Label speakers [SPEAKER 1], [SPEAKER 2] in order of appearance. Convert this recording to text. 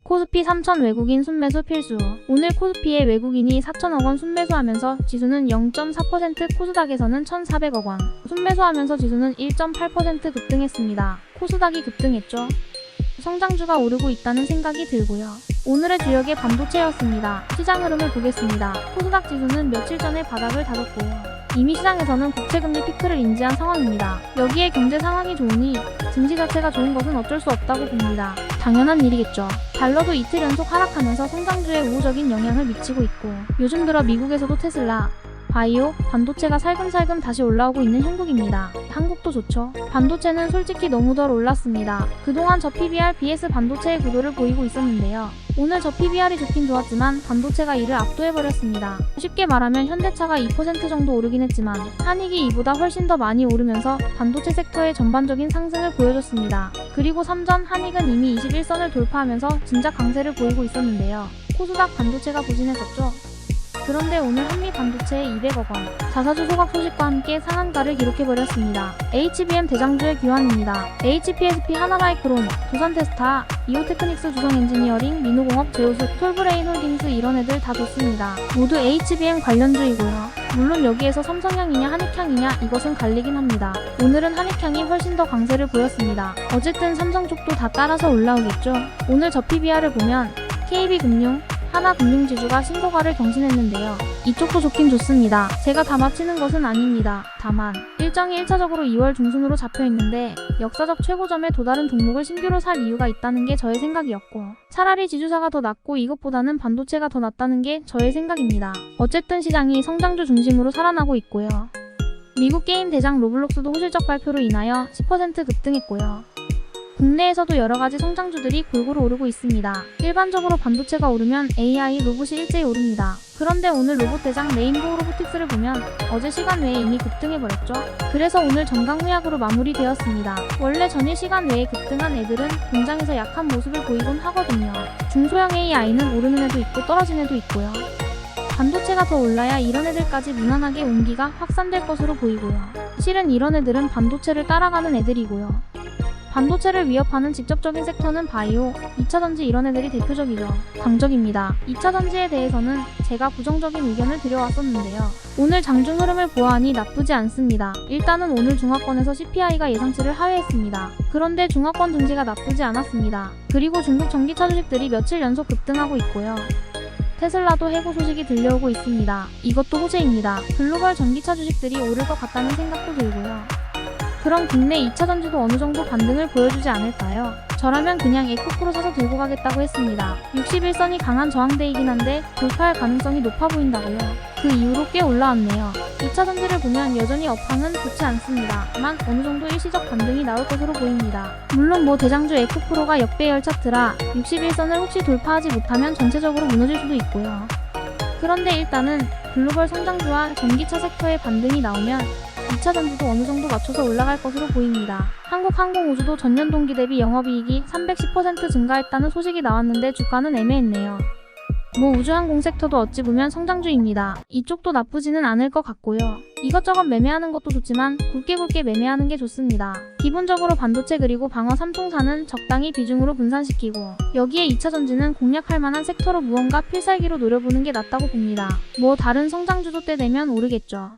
[SPEAKER 1] 코스피 3천 외국인 순매수 필수. 오늘 코스피에 외국인이 4천억 원 순매수하면서 지수는 0.4%, 코스닥에서는 1,400억 원 순매수하면서 지수는 1.8% 급등했습니다. 코스닥이 급등했죠. 성장주가 오르고 있다는 생각이 들고요. 오늘의 주역의 반도체였습니다. 시장 흐름을 보겠습니다. 코스닥 지수는 며칠 전에 바닥을 다졌고요. 이미 시장에서는 국채금리 피크를 인지한 상황입니다. 여기에 경제 상황이 좋으니 증시 자체가 좋은 것은 어쩔 수 없다고 봅니다. 당연한 일이겠죠. 달러도 이틀 연속 하락하면서 성장주에 우호적인 영향을 미치고 있고, 요즘 들어 미국에서도 테슬라, 바이오, 반도체가 살금살금 다시 올라오고 있는 형국입니다. 한국도 좋죠. 반도체는 솔직히 너무 덜 올랐습니다. 그동안 저 PBR, BS 반도체의 구도를 보이고 있었는데요. 오늘 저 PBR이 좋긴 좋았지만 반도체가 이를 압도해버렸습니다. 쉽게 말하면 현대차가 2% 정도 오르긴 했지만 한익이 이보다 훨씬 더 많이 오르면서 반도체 섹터의 전반적인 상승을 보여줬습니다. 그리고 3전 한익은 이미 21선을 돌파하면서 진짜 강세를 보이고 있었는데요. 코스닥 반도체가 부진했었죠. 그런데 오늘 한미반도체의 200억 원 자사주 소각 소식과 함께 상한가를 기록해버렸습니다. HBM 대장주의 교환입니다. HPSP, 하나마이크론, 두산테스타, 이오테크닉스, 주성엔지니어링, 민호공업, 제우스, 톨브레인홀딩스 이런 애들 다 좋습니다. 모두 HBM 관련주이고요. 물론 여기에서 삼성향이냐 한익향이냐 이것은 갈리긴 합니다. 오늘은 한익향이 훨씬 더 강세를 보였습니다. 어쨌든 삼성 쪽도 다 따라서 올라오겠죠. 오늘 저 PBR을 보면 KB금융, 하나금융지주가 신고가를 경신했는데요. 이쪽도 좋긴 좋습니다. 제가 다 맞히는 것은 아닙니다. 다만 일정이 1차적으로 2월 중순으로 잡혀있는데 역사적 최고점에 도달한 종목을 신규로 살 이유가 있다는 게 저의 생각이었고, 차라리 지주사가 더 낫고 이것보다는 반도체가 더 낫다는 게 저의 생각입니다. 어쨌든 시장이 성장주 중심으로 살아나고 있고요. 미국 게임 대장 로블록스도 호실적 발표로 인하여 10% 급등했고요. 국내에서도 여러가지 성장주들이 골고루 오르고 있습니다. 일반적으로 반도체가 오르면 AI, 로봇이 일제히 오릅니다. 그런데 오늘 로봇 대장 레인보우 로보틱스를 보면 어제 시간 외에 이미 급등해버렸죠. 그래서 오늘 정강후약으로 마무리되었습니다. 원래 전일 시간 외에 급등한 애들은 공장에서 약한 모습을 보이곤 하거든요. 중소형 AI는 오르는 애도 있고 떨어진 애도 있고요. 반도체가 더 올라야 이런 애들까지 무난하게 온기가 확산될 것으로 보이고요. 실은 이런 애들은 반도체를 따라가는 애들이고요. 반도체를 위협하는 직접적인 섹터는 바이오, 2차전지 이런 애들이 대표적이죠. 강적입니다. 2차전지에 대해서는 제가 부정적인 의견을 드려왔었는데요. 오늘 장중 흐름을 보아하니 나쁘지 않습니다. 일단은 오늘 중화권에서 CPI가 예상치를 하회했습니다. 그런데 중화권 증시가 나쁘지 않았습니다. 그리고 중국 전기차 주식들이 며칠 연속 급등하고 있고요. 테슬라도 해고 소식이 들려오고 있습니다. 이것도 호재입니다. 글로벌 전기차 주식들이 오를 것 같다는 생각도 들고요. 그럼 국내 2차전지도 어느 정도 반등을 보여주지 않을까요? 저라면 그냥 에코프로 사서 들고 가겠다고 했습니다. 61선이 강한 저항대이긴 한데 돌파할 가능성이 높아 보인다고요. 그 이후로 꽤 올라왔네요. 2차전지를 보면 여전히 업황은 좋지 않습니다. 다만 어느 정도 일시적 반등이 나올 것으로 보입니다. 물론 대장주 에코프로가 역배열 차트라 61선을 혹시 돌파하지 못하면 전체적으로 무너질 수도 있고요. 그런데 일단은 글로벌 성장주와 전기차 섹터의 반등이 나오면 2차전지도 어느 정도 맞춰서 올라갈 것으로 보입니다. 한국항공우주도 전년 동기 대비 영업이익이 310% 증가했다는 소식이 나왔는데 주가는 애매했네요. 우주항공 섹터도 어찌 보면 성장주입니다. 이쪽도 나쁘지는 않을 것 같고요. 이것저것 매매하는 것도 좋지만 굵게 매매하는 게 좋습니다. 기본적으로 반도체 그리고 방어 삼총사는 적당히 비중으로 분산시키고, 여기에 2차전지는 공략할 만한 섹터로 무언가 필살기로 노려보는 게 낫다고 봅니다. 다른 성장주도 때 되면 오르겠죠.